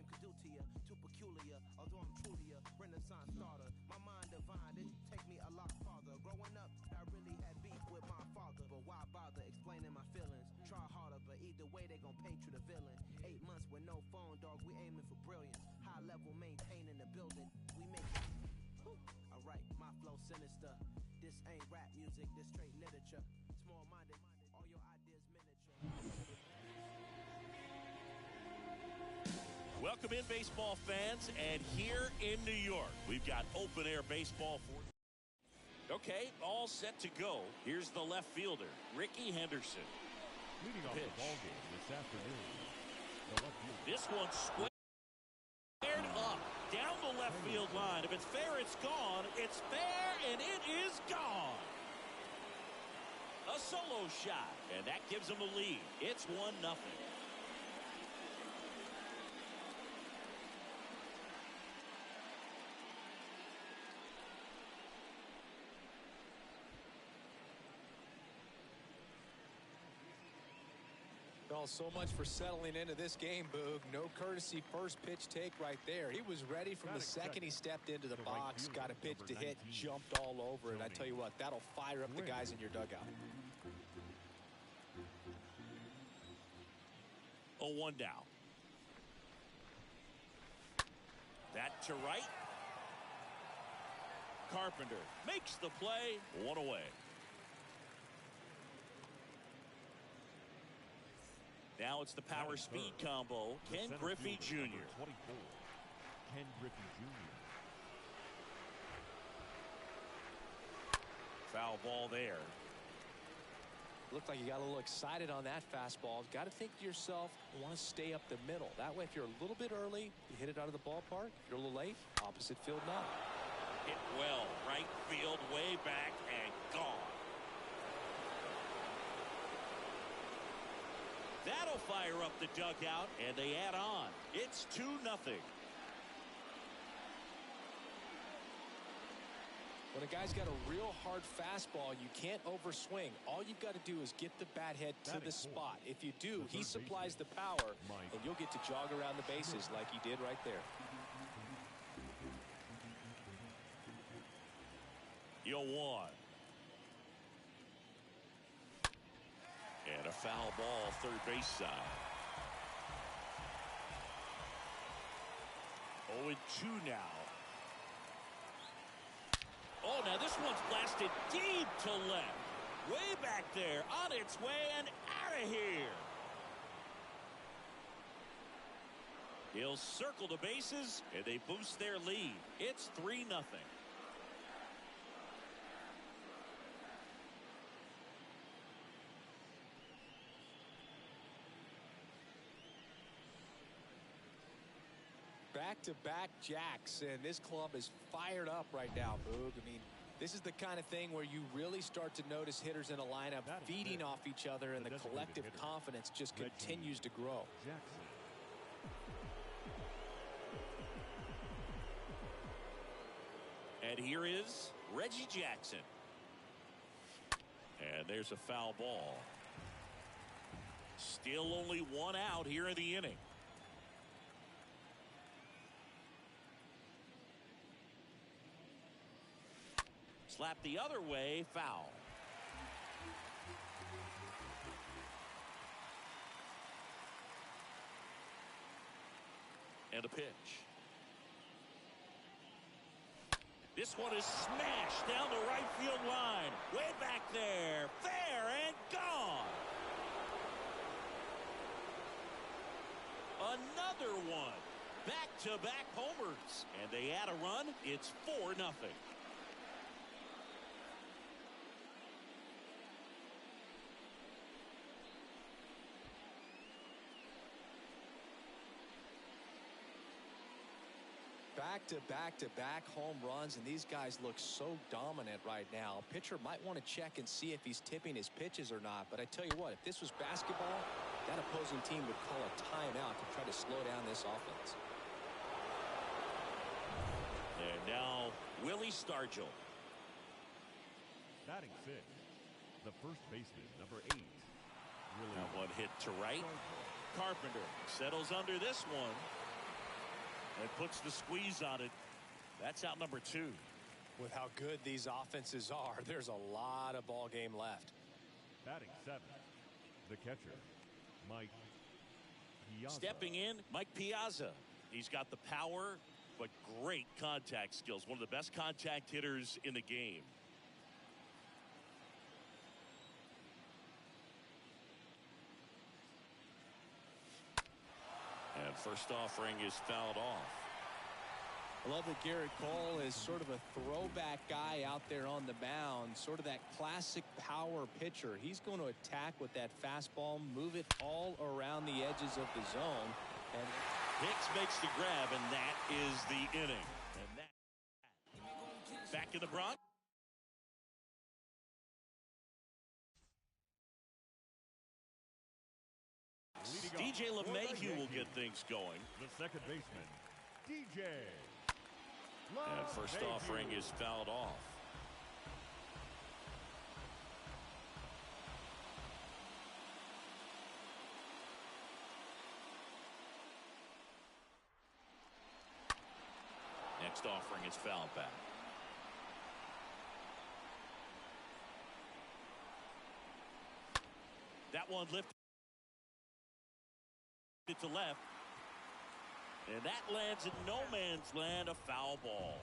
could do to you. Too peculiar, although I'm truly a Renaissance starter. My mind divine, it take me a lot farther. Growing up, I really had beef with my father. But why bother explaining my feelings? Try harder, but either way they gon' paint you the villain. 8 months with no phone, dog, we aiming for brilliance. High level maintaining the building. We make it. Alright, my flow sinister. This ain't rap music, this straight literature. Small-minded, all your ideas miniature. Welcome in, baseball fans, and here in New York, we've got open-air baseball for. Okay, all set to go. Here's the left fielder, Ricky Henderson. Leading off the ball game this afternoon, the left fielder. This one's squared up down the left field line. If it's fair, it's gone. It's fair, and it is gone. A solo shot, and that gives them a lead. It's 1-0. Well, so much for settling into this game, Boog. No courtesy first pitch take right there. He was ready from the second he stepped into the box, got a pitch to hit, jumped all over it. I tell you what, that'll fire up the guys in your dugout. 0-1 down. That to right. Carpenter makes the play. 1 away. Now it's the power speed combo. Ken Griffey Jr. 24. Ken Griffey Jr. Foul ball there. Looked like you got a little excited on that fastball. Got to think to yourself, you want to stay up the middle. That way, if you're a little bit early, you hit it out of the ballpark. If you're a little late, opposite field now. Hit well, right field, way back, and gone. That'll fire up the dugout, and they add on. It's 2-0. When a guy's got a real hard fastball, you can't overswing. All you've got to do is get the bat head to the spot. If you do, he supplies the power, and you'll get to jog around the bases like he did right there. 0-1. And a foul ball, third base side. 0-2 now. Oh, now this one's blasted deep to left. Way back there, on its way and out of here. He'll circle the bases, and they boost their lead. It's 3-0. Back-to-back jacks, and this club is fired up right now, Boog. I mean, this is the kind of thing where you really start to notice hitters in a lineup feeding off each other, and the collective confidence just continues to grow. Jackson. And here is Reggie Jackson. And there's a foul ball. Still only 1 out here in the inning. Slap the other way, foul. And a pitch. This one is smashed down the right field line. Way back there. Fair and gone. Another one. Back-to-back homers. And they add a run. It's 4-0. Back-to-back home runs, and these guys look so dominant right now. Pitcher might want to check and see if he's tipping his pitches or not, but I tell you what, if this was basketball, that opposing team would call a timeout to try to slow down this offense. And now Willie Stargell. Batting fifth, the first baseman, number 8. Now one hit to right. Carpenter settles under this one. and puts the squeeze on it. That's out number 2. With how good these offenses are, there's a lot of ball game left. Batting 7th, the catcher, Mike Piazza. Stepping in, Mike Piazza. He's got the power, but great contact skills. One of the best contact hitters in the game. And first offering is fouled off. I love that Garrett Cole is sort of a throwback guy out there on the mound, sort of that classic power pitcher. He's going to attack with that fastball, move it all around the edges of the zone. And Hicks makes the grab, and that is the inning. And that back in the Bronx. DJ LeMahieu will get things going. The second baseman, DJ. And first offering is fouled off. Next offering is fouled back. That one lifted to left. And that lands in no man's land, a foul ball.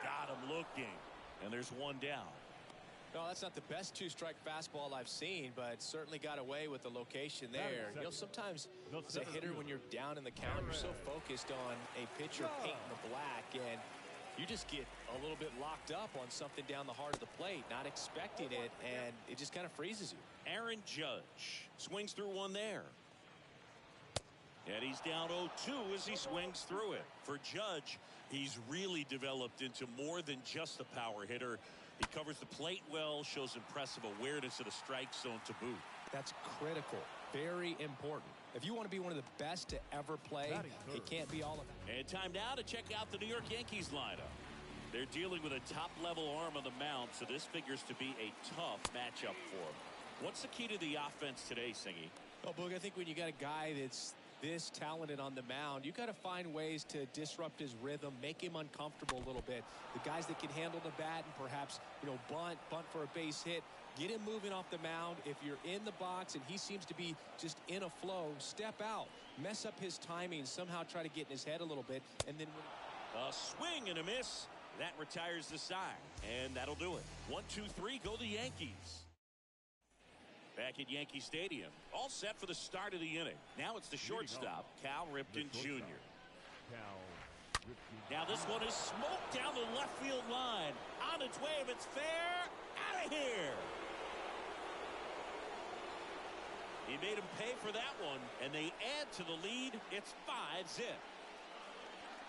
Got him looking. And there's one down. no, that's not the best two-strike fastball I've seen, but certainly got away with the location there. You know, sometimes as a hitter, when you're down in the count, you're so focused on a pitcher painting the black, and you just get a little bit locked up on something down the heart of the plate, not expecting it, and it just kind of freezes you. Aaron Judge swings through one there. And he's down 0-2 as he swings through it. For Judge, he's really developed into more than just a power hitter. He covers the plate well, shows impressive awareness of the strike zone to boot. That's critical. Very important. If you want to be one of the best to ever play, it can't be all of that. And time now to check out the New York Yankees lineup. They're dealing with a top-level arm on the mound, so this figures to be a tough matchup for them. What's the key to the offense today, Singy? Oh, Boog, I think when you got a guy that's this talented on the mound, you got to find ways to disrupt his rhythm, make him uncomfortable a little bit. The guys that can handle the bat and perhaps, bunt for a base hit, get him moving off the mound. If you're in the box and he seems to be just in a flow, step out, mess up his timing, somehow try to get in his head a little bit, and then a swing and a miss. That retires the side, and that'll do it. 1-2-3, go the Yankees. Back at Yankee Stadium, all set for the start of the inning. Now it's the shortstop, Cal Ripken Jr. Now this one is smoked down the left field line. On its way, if it's fair, out of here. He made him pay for that one, and they add to the lead. It's 5-zip.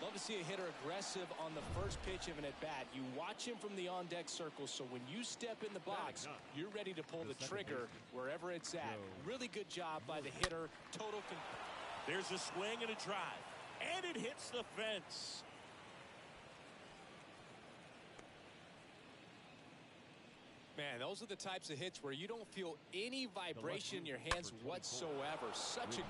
Love to see a hitter aggressive on the first pitch of an at-bat. You watch him from the on-deck circle, so when you step in the box, you're ready to pull the trigger wherever it's at. Really good job by the hitter. There's a swing and a drive, and it hits the fence. Man, those are the types of hits where you don't feel any vibration in your hands whatsoever. Such a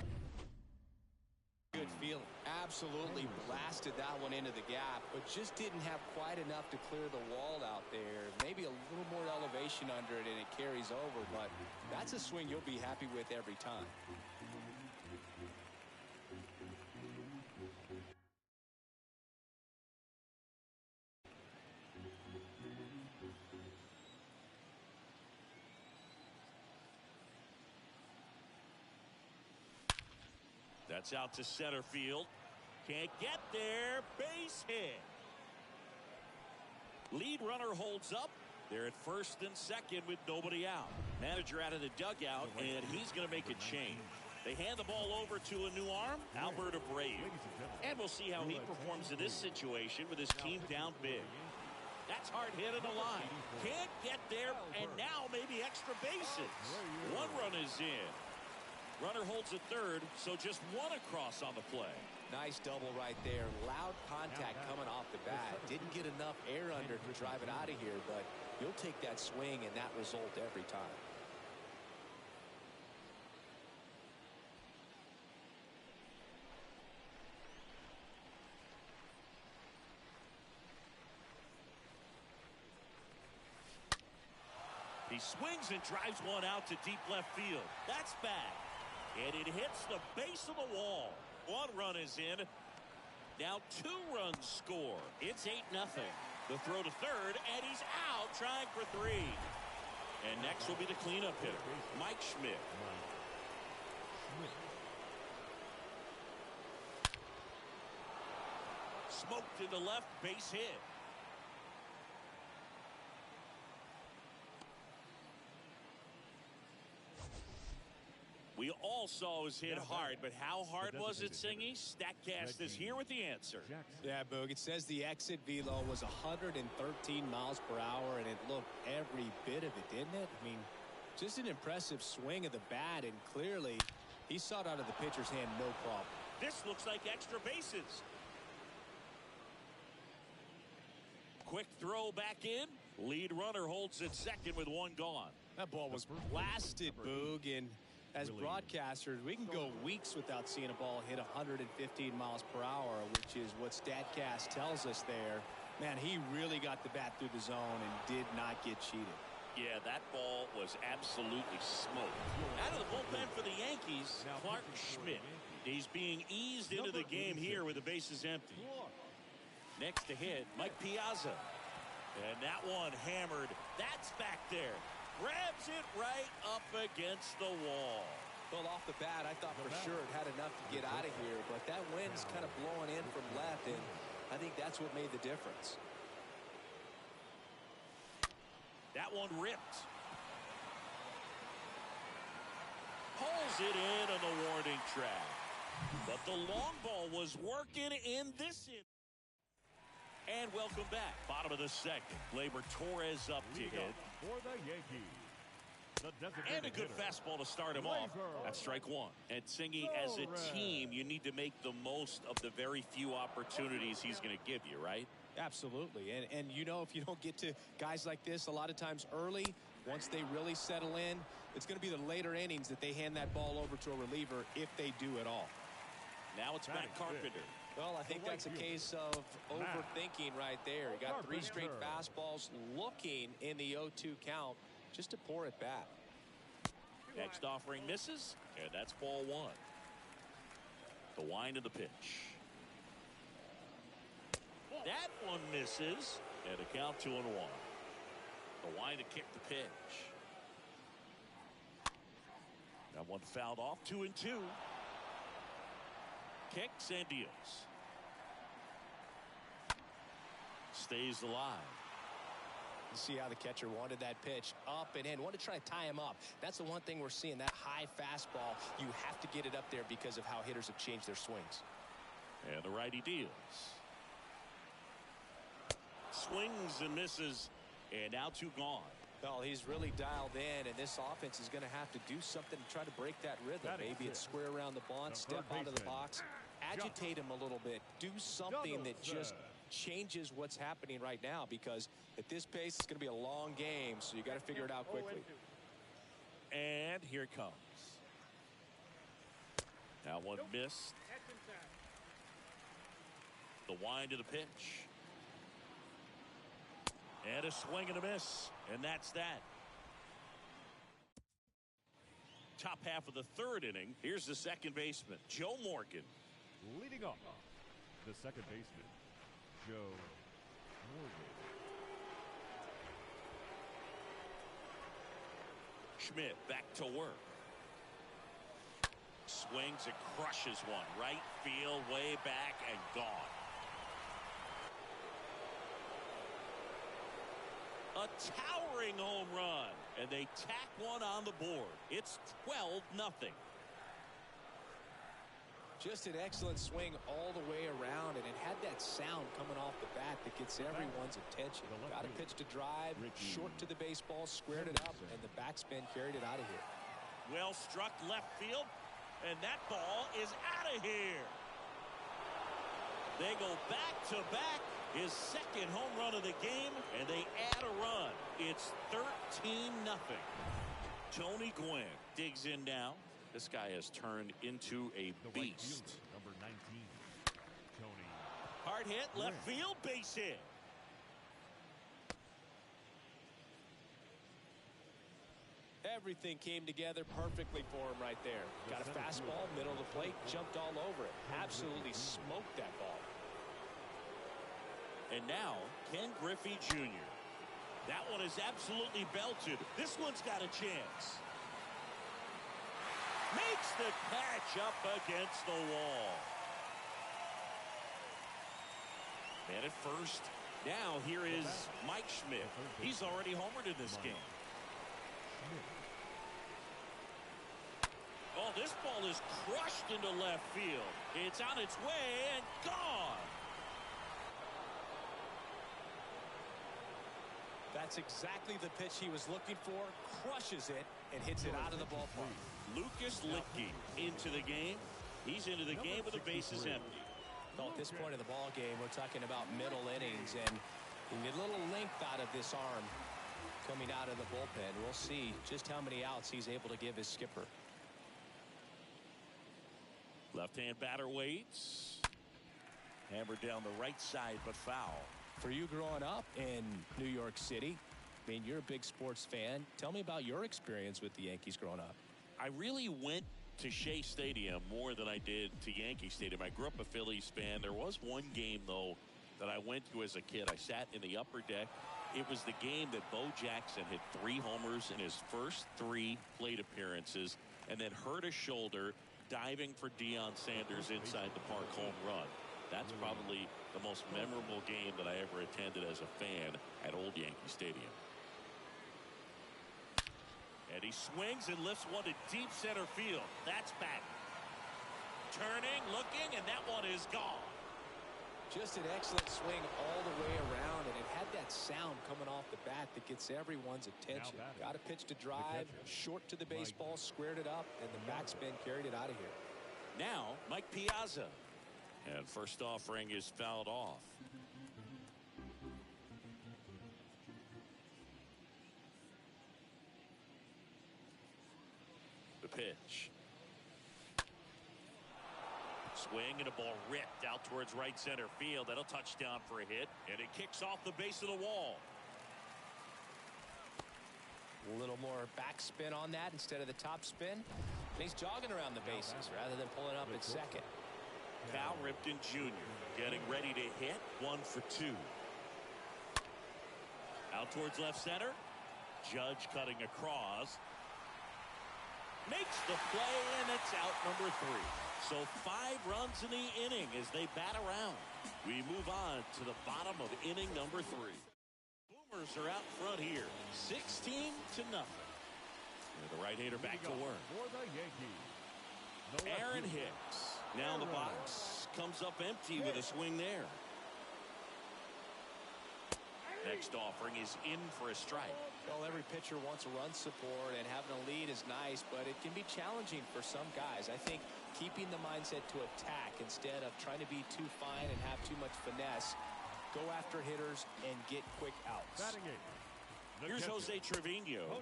good feeling. Absolutely blasted that one into the gap, but just didn't have quite enough to clear the wall out there. Maybe a little more elevation under it and it carries over, but that's a swing you'll be happy with every time. That's out to center field. Can't get there. Base hit. Lead runner holds up. They're at first and second with nobody out. Manager out of the dugout, and he's going to make a change. They hand the ball over to a new arm, Albert Abreu. And we'll see how he performs in this situation with his team down big. That's hard hit in the line. Can't get there, and now maybe extra bases. One run is in. Runner holds at third, so just one across on the play. Nice double right there. Loud contact coming off the bat. Didn't get enough air under to drive it out of here, but you'll take that swing and that result every time. He swings and drives one out to deep left field. That's back. And it hits the base of the wall. 1 run is in. Now 2 runs score. It's 8-0. The throw to third, and he's out trying for 3. And next will be the cleanup hitter, Mike Schmidt. Smoked to the left, base hit. We all saw it was hit hard, but how hard was it, Singy? StatCast is here with the answer. Yeah, Boog, it says the exit velo was 113 miles per hour, and it looked every bit of it, didn't it? I mean, just an impressive swing of the bat, and clearly he saw it out of the pitcher's hand no problem. This looks like extra bases. Quick throw back in. Lead runner holds at second with 1 gone. That ball was blasted, Boog, and as broadcasters, we can go weeks without seeing a ball hit 115 miles per hour, which is what StatCast tells us there. Man, he really got the bat through the zone and did not get cheated. Yeah, that ball was absolutely smoked. Out of the bullpen for the Yankees, Clark Schmidt. He's being eased into the game here with the bases empty. Next to hit, Mike Piazza. And that one hammered. That's back there. Grabs it right up against the wall. Well, off the bat, I thought for sure it had enough to get out of here, but that wind's kind of blowing in from left, and I think that's what made the difference. That one ripped. Pulls it in on the warning track. But the long ball was working in this inning. And welcome back. Bottom of the second. Gleyber Torres up to hit. For the Yankees. And a good fastball to start him off. That's strike 1. And Singy, as a team, you need to make the most of the very few opportunities he's going to give you, right? Absolutely. And you know, if you don't get to guys like this a lot of times early, once they really settle in, it's going to be the later innings that they hand that ball over to a reliever if they do at all. Now it's Matt Carpenter. Well, I think that's a case of overthinking right there. He got 3 straight fastballs looking in the 0-2 count just to pour it back. Next offering misses, and that's ball 1. The wind of the pitch. That one misses, and a count 2-1. The wind to kick the pitch. That one fouled off. 2-2. Kicks and deals. Stays alive. You see how the catcher wanted that pitch up and in. Wanted to try to tie him up. That's the one thing we're seeing. That high fastball, you have to get it up there because of how hitters have changed their swings. And the righty deals. Swings and misses. And now 2 gone. Well, he's really dialed in, and this offense is going to have to do something to try to break that rhythm. Maybe it's square around the bunt, step out of the box, agitate him a little bit, do something that just changes what's happening right now, because at this pace, it's going to be a long game, so you got to figure it out quickly. And here it comes. Now one missed. The wind of the pitch. And a swing and a miss. And that's that. Top half of the 3rd inning. Here's the second baseman, Joe Morgan. Leading off, the second baseman, Joe Morgan. Schmidt back to work. Swings and crushes one. Right field, way back, and gone. A towering home run, and they tack one on the board. It's 12-0. Just an excellent swing all the way around, and it had that sound coming off the bat that gets everyone's attention. Got a pitch to drive, short to the baseball, squared it up, and the backspin carried it out of here. Well struck left field, and that ball is out of here. They go back to back. His second home run of the game, and they add a run. It's 13-0. Tony Gwynn digs in now. This guy has turned into a beast. Number 19, Tony. Hard hit, left field, base hit. Everything came together perfectly for him right there. Got a fastball, middle of the plate, jumped all over it. Absolutely smoked that ball. And now, Ken Griffey Jr. That one is absolutely belted. This one's got a chance. Makes the catch up against the wall. Man at first. Now here is Mike Schmidt. He's already homered in this game. Oh, this ball is crushed into left field. It's on its way and gone. That's exactly the pitch he was looking for. Crushes it and hits it out of the ballpark. Lucas Littke into the game. He's into the game with the bases empty. Well, at this point of the ball game, we're talking about middle innings, and you get a little length out of this arm coming out of the bullpen. We'll see just how many outs he's able to give his skipper. Left-hand batter waits. Hammered down the right side, but foul. For you growing up in New York City, I mean, you're a big sports fan. Tell me about your experience with the Yankees growing up. I really went to Shea Stadium more than I did to Yankee Stadium. I grew up a Phillies fan. There was one game, though, that I went to as a kid. I sat in the upper deck. It was the game that Bo Jackson hit 3 homers in his first 3 plate appearances and then hurt his shoulder diving for Deion Sanders inside the park home run. That's probably the most memorable game that I ever attended as a fan at Old Yankee Stadium. And he swings and lifts one to deep center field. That's back. Turning, looking, and that one is gone. Just an excellent swing all the way around, and it had that sound coming off the bat that gets everyone's attention. Got a pitch to drive, short to the baseball, squared it up, and the backspin carried it out of here. Now, Mike Piazza. And first offering is fouled off. The pitch. Swing and a ball ripped out towards right center field. That'll touch down for a hit. And it kicks off the base of the wall. A little more backspin on that instead of the top spin. And he's jogging around the bases rather than pulling up at second. Cal Ripken Jr. getting ready to hit. 1 for 2. Out towards left center. Judge cutting across. Makes the play, and it's out number 3. So 5 runs in the inning as they bat around. We move on to the bottom of inning number 3. Boomers are out front here. 16-0. And the right-hander back to work. For the Yankees, Aaron Hicks. Now the box comes up empty with a swing there. Next offering is in for a strike. Well, every pitcher wants a run support, and having a lead is nice, but it can be challenging for some guys. I think keeping the mindset to attack instead of trying to be too fine and have too much finesse, go after hitters and get quick outs. Here's Jose Trevino.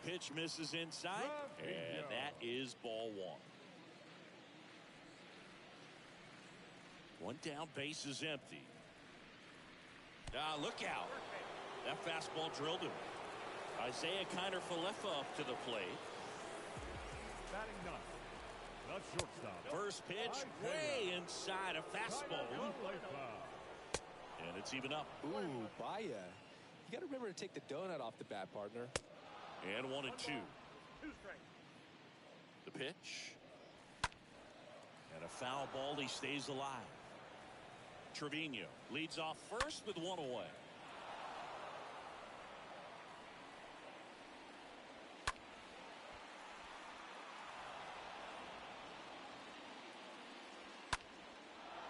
Pitch misses inside, and that is ball 1. 1 down, base is empty. Look out. That fastball drilled him. Isaiah Kiner-Falefa up to the plate. Batting 9th, the shortstop. First pitch way inside a fastball. And it's even up. Ooh, Baez. You got to remember to take the donut off the bat, partner. And 1 and 2. The pitch. And a foul ball. He stays alive. Trevino leads off first with 1 away.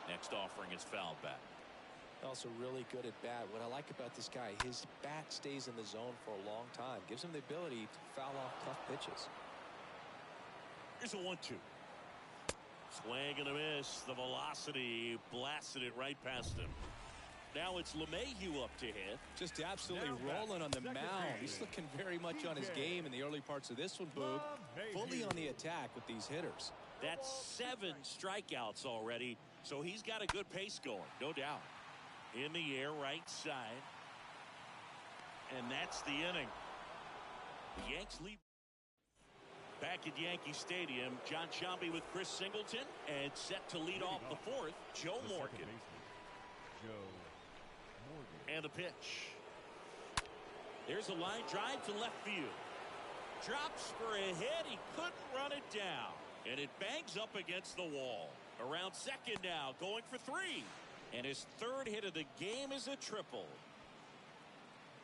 Next offering is fouled back. Also really good at bat. What I like about this guy, his bat stays in the zone for a long time. Gives him the ability to foul off tough pitches. Here's a 1-2. Swing and a miss. The velocity blasted it right past him. Now it's LeMahieu up to hit. Just absolutely rolling on the mound. He's looking very much on his game in the early parts of this one, Boog. Fully on the attack with these hitters. That's 7 strikeouts already, so he's got a good pace going, no doubt. In the air, right side. And that's the inning. The Yanks lead. Back at Yankee Stadium, John Sciambi with Chris Singleton, and set to lead off the fourth, Joe Morgan. Joe Morgan. And the pitch. There's a line drive to left field. Drops for a hit. He couldn't run it down. And it bangs up against the wall. Around second now, going for 3. And his third hit of the game is a triple.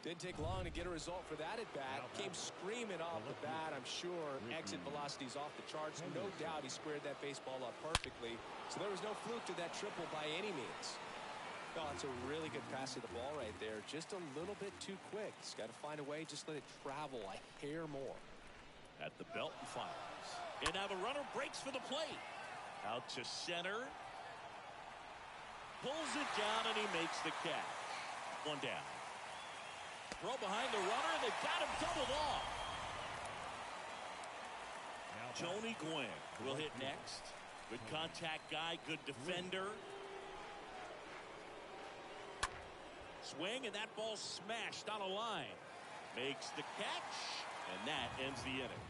Didn't take long to get a result for that at bat. Came screaming off the bat. I'm sure exit velocity's off the charts. No doubt he squared that baseball up perfectly. So there was no fluke to that triple by any means. Oh, it's a really good pass of the ball right there. Just a little bit too quick. He's got to find a way. Just let it travel a hair more. At the belt and fires. And now the runner breaks for the plate. Out to center. Pulls it down and he makes the catch. One down. Throw behind the runner, and they've got him doubled off. Tony Gwynn will hit next. Good contact guy, good defender. Swing, and that ball smashed on a line. Makes the catch, and that ends the inning.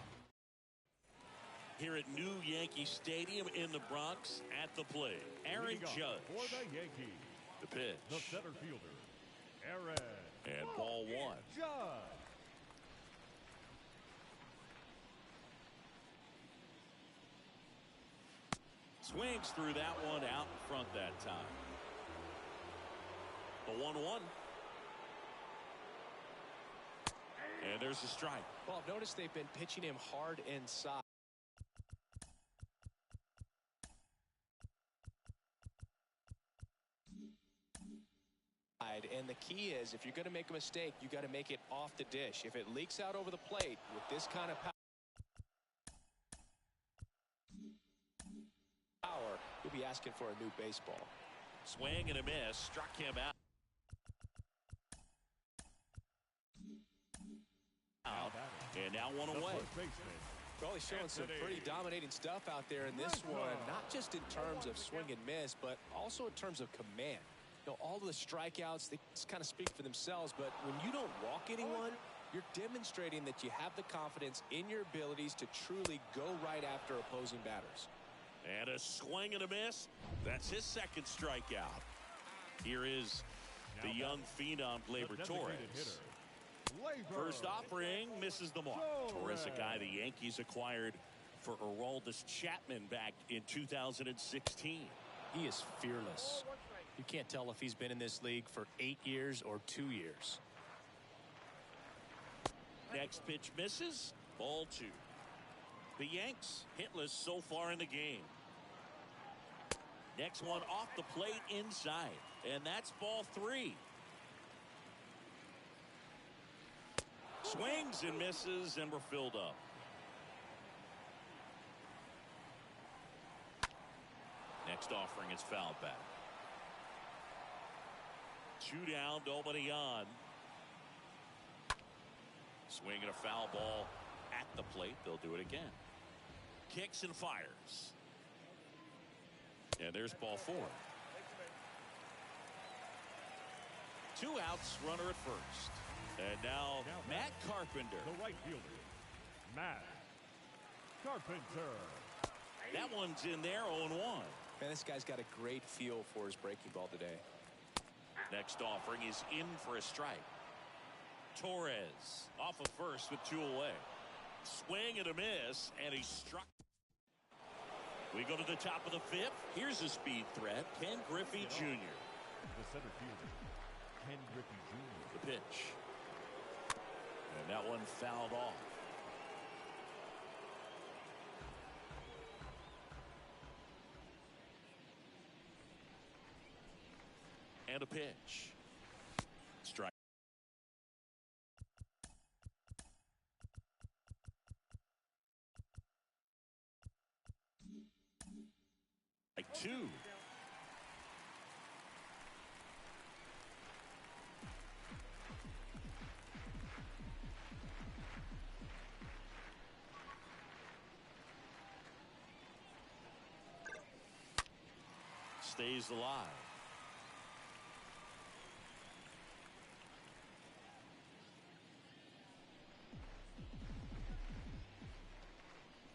Here at New Yankee Stadium in the Bronx, at the plate, Aaron Judge. For the Yankees, the pitch. the center fielder, Aaron. And ball 1. Judge. Swings through that one out in front that time. The 1-1. And there's a strike. Well, I've noticed they've been pitching him hard inside. And the key is, if you're going to make a mistake, you got to make it off the dish. If it leaks out over the plate with this kind of power, you'll be asking for a new baseball. Swing and a miss. Struck him out. And now one away. Well, he's showing some pretty dominating stuff out there in this one, not just in terms of swing and miss, but also in terms of command. You know, all of the strikeouts, they just kind of speak for themselves, but when you don't walk anyone, you're demonstrating that you have the confidence in your abilities to truly go right after opposing batters. And a swing and a miss. That's his second strikeout. Here is the young phenom, Gleyber Torres. First offering, misses the mark. Torres, a guy the Yankees acquired for Aroldis Chapman back in 2016. He is fearless. You can't tell if he's been in this league for 8 years or 2 years. Next pitch misses. Ball 2. The Yanks hitless so far in the game. Next one off the plate inside. And that's ball 3. Swings and misses, and we're filled up. Next offering is fouled back. 2 down, nobody on. Swing and a foul ball at the plate. They'll do it again. Kicks and fires. And there's ball 4. 2 outs, runner at first. And now Matt Carpenter. The right fielder, Matt Carpenter. That one's in there, 0-1. Man, this guy's got a great feel for his breaking ball today. Next offering is in for a strike. Torres off of first with 2 away. Swing and a miss, and he struck. We go to the top of the 5th. Here's a speed threat, Ken Griffey Jr. The center fielder, Ken Griffey Jr. The pitch. And that one fouled off. And a pitch. Strike. Like 2. Stays alive.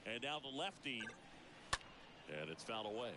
And now the lefty. And it's fouled away.